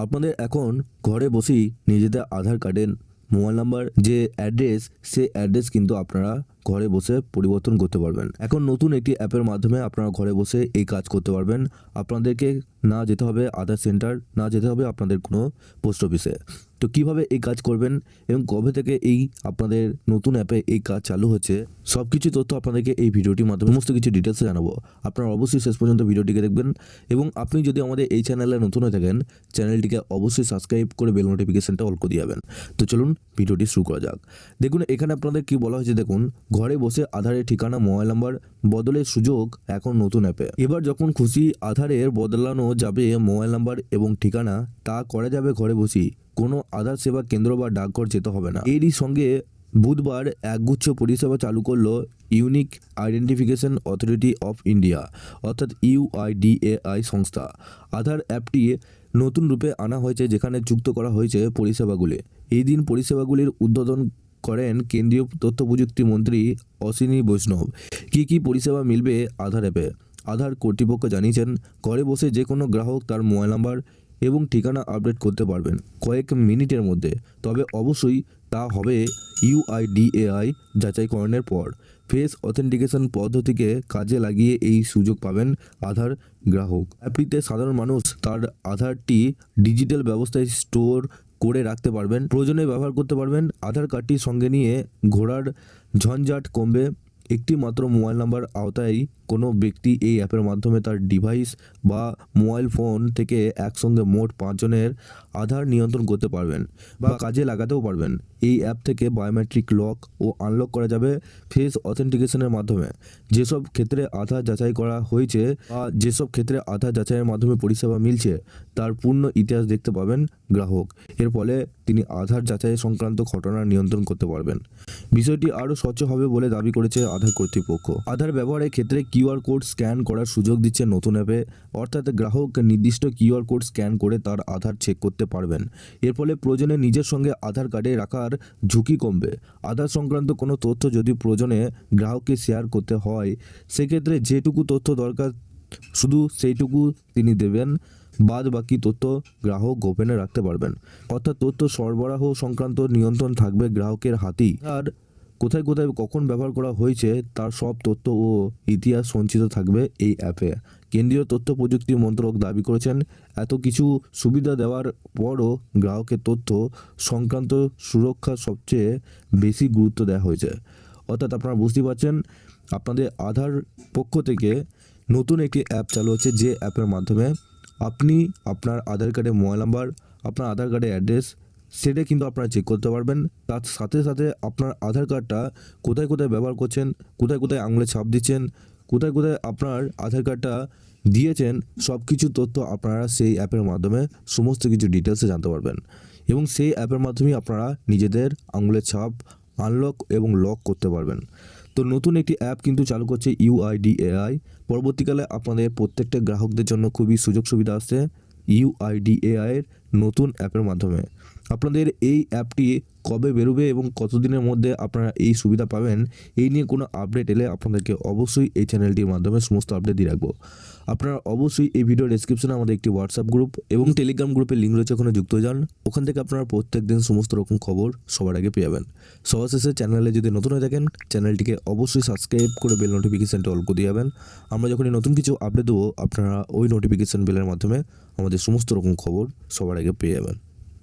আপনাদের এখন ঘরে বসেই নিজেদের আধার কার্ডের মোবাইল নাম্বার যে অ্যাড্রেস সেই অ্যাড্রেস কিন্তু আপনারা ঘরে বসে পরিবর্তন করতে পারবেন। এখন নতুন একটি অ্যাপের মাধ্যমে আপনারা ঘরে বসে এই কাজ করতে পারবেন। আপনাদেরকে না যেতে হবে আধার সেন্টার, না যেতে হবে আপনাদের কোনো পোস্ট অফিসে। তো কিভাবে এই কাজ করবেন এবং কবে থেকে এই আপনাদের নতুন অ্যাপে এই কাজ চালু হচ্ছে, সব কিছু তথ্য আপনাদেরকে এই ভিডিওটির মাধ্যমে সমস্ত কিছু ডিটেলসে জানাবো। আপনারা অবশ্যই শেষ পর্যন্ত ভিডিওটিকে দেখবেন এবং আপনি যদি আমাদের এই চ্যানেলে নতুন হয়ে থাকেন, চ্যানেলটিকে অবশ্যই সাবস্ক্রাইব করে বেল নোটিফিকেশনটা অল করে দিয়ে যাবেন। তো চলুন ভিডিওটি শুরু করা যাক। দেখুন এখানে আপনাদের কি বলা হয়েছে, দেখুন ঘরে বসে আধারের ঠিকানা মোবাইল নাম্বার বদলের সুযোগ এখন নতুন অ্যাপে। এবার যখন খুশি আধারের বদলানো যাবে মোবাইল নাম্বার এবং ঠিকানা, তা করা যাবে ঘরে বসেই। কোনো আধার সেবা কেন্দ্র বা ডাকঘর যেতে হবে না। এরই সঙ্গে বুধবার একগুচ্ছ পরিষেবা চালু করলো unique identification authority of India অর্থাৎ ইউআইডিএআই সংস্থা। আধার অ্যাপটি নতুন রূপে আনা হয়েছে, যেখানে যুক্ত করা হয়েছে পরিষেবাগুলি। এই দিন পরিষেবাগুলির উদ্বোধন করেন কেন্দ্রীয় তথ্য প্রযুক্তি মন্ত্রী অশ্বিনী বৈষ্ণব। কী পরিষেবা মিলবে আধার অ্যাপে? আধার কর্তৃপক্ষ জানিয়েছেন, ঘরে বসে যে কোনো গ্রাহক তার মোবাইল নাম্বার এবং ঠিকানা আপডেট করতে পারবেন কয়েক মিনিটের মধ্যে। তবে অবশ্যই তা হবে ইউআইডিএআই যাচাইকরণের পর। ফেস অথেন্টিকেশন পদ্ধতিকে কাজে লাগিয়ে এই সুযোগ পাবেন আধার গ্রাহক। অ্যাপটিতে সাধারণ মানুষ তার আধারটি ডিজিটাল ব্যবস্থায় স্টোর করে রাখতে পারবেন, প্রয়োজনে ব্যবহার করতে পারবেন। আধার কার্ডটি সঙ্গে নিয়ে ঘোরার ঝঞ্ঝাট কমবে। একটি মাত্র মোবাইল নাম্বার আওতায় কোনো ব্যক্তি এই অ্যাপের মাধ্যমে তার ডিভাইস বা মোবাইল ফোন থেকে একসঙ্গে মোট 5 জনের আধার নিয়ন্ত্রণ করতে পারবেন বা কাজে লাগাতেও পারবেন। এই অ্যাপ থেকে বায়োমেট্রিক লক ও আনলক করা যাবে ফেস অথেন্টিকেশনের মাধ্যমে। যেসব ক্ষেত্রে আধার যাচাই করা হয়েছে বা যেসব ক্ষেত্রে আধার যাচাইয়ের মাধ্যমে পরিষেবা মিলছে, তার পূর্ণ ইতিহাস দেখতে পাবেন গ্রাহক। এর ফলে তিনি আধার যাচাই সংক্রান্ত ঘটনা নিয়ন্ত্রণ করতে পারবেন। বিষয়টি আরও স্বচ্ছ হবে বলে দাবি করেছে আধার কর্তৃপক্ষ। আধার ব্যবহারের ক্ষেত্রে কিউআর কোড স্ক্যান করার সুযোগ দিচ্ছে নতুন অ্যাপে, অর্থাৎ গ্রাহক নির্দিষ্ট কিউআর কোড স্ক্যান করে তার আধার চেক করতে পারবেন। এর ফলে প্রয়োজনে নিজের সঙ্গে আধার কার্ডে রাখার ঝুঁকি কমবে। আধার সংক্রান্ত কোনো তথ্য যদি প্রয়োজনে গ্রাহককে শেয়ার করতে হয়, সেক্ষেত্রে যেটুকু তথ্য দরকার শুধু সেইটুকু তিনি দেবেন, বাদ বাকি তথ্য গ্রাহক গোপনে রাখতে পারবেন। অর্থাৎ তথ্য সরবরাহ সংক্রান্ত নিয়ন্ত্রণ থাকবে গ্রাহকের হাতেই। আর কোথায় কখন ব্যবহার করা হয়েছে তার সব তথ্য ও ইতিহাস সঞ্চিত থাকবে এই অ্যাপে। কেন্দ্রীয় তথ্য প্রযুক্তি মন্ত্রক দাবি করেছেন, এত কিছু সুবিধা দেওয়ার পরও গ্রাহকের তথ্য সংক্রান্ত সুরক্ষা সবচেয়ে বেশি গুরুত্ব দেওয়া হয়েছে। অর্থাৎ আপনারা বুঝতে পারছেন, আপনাদের আধার পক্ষ থেকে নতুন একটি অ্যাপ চালু হচ্ছে, যে অ্যাপের মাধ্যমে আপনি আপনার আধার কার্ডের মোবাইল নাম্বার, আপনার আধার কার্ডের অ্যাড্রেস সেটা কিন্তু আপনারা চেক করতে পারবেন। তার সাথে সাথে আপনার আধার কার্ডটা কোথায় ব্যবহার করছেন, কোথায় আঙুলের ছাপ দিচ্ছেন, কোথায় আপনার আধার কার্ডটা দিয়েছেন, সব কিছু তথ্য আপনারা সেই অ্যাপের মাধ্যমে সমস্ত কিছু ডিটেলসে জানতে পারবেন। এবং সেই অ্যাপের মাধ্যমেই আপনারা নিজেদের আঙুলের ছাপ আনলক এবং লক করতে পারবেন। তো নতুন একটি অ্যাপ কিন্তু চালু করছে ইউআইডিএআই। পরবর্তীকালে আপনাদের প্রত্যেকটা গ্রাহকদের জন্য খুবই সুযোগ সুবিধা আসছে ইউআইডিএআই এর নতুন অ্যাপের মাধ্যমে। আপনাদের এই অ্যাপটি কবে বেরোবে এবং কতদিনের মধ্যে আপনারা এই সুবিধা পাবেন, এই নিয়ে কোনো আপডেট এলে আপনাদেরকে অবশ্যই এই চ্যানেলটির মাধ্যমে সমস্ত আপডেট দিয়ে রাখবো। আপনারা অবশ্যই এই ভিডিও ডেসক্রিপশনে আমাদের একটি হোয়াটসঅ্যাপ গ্রুপ এবং টেলিগ্রাম গ্রুপের লিঙ্ক রয়েছে, ওখানে যুক্ত হয়ে যান। ওখান থেকে আপনারা প্রত্যেক দিন সমস্ত রকম খবর সবার আগে পেয়ে যাবেন। সবার শেষে চ্যানেলে যদি নতুন হয়ে থাকেন, চ্যানেলটিকে অবশ্যই সাবস্ক্রাইব করে বেল নোটিফিকেশানটা অল করে দিয়ে যাবেন। আমরা যখনই নতুন কিছু আপডেট দেবো, আপনারা ওই নোটিফিকেশান বেলের মাধ্যমে আমাদের সমস্ত রকম খবর সবার আগে পেয়ে যাবেন।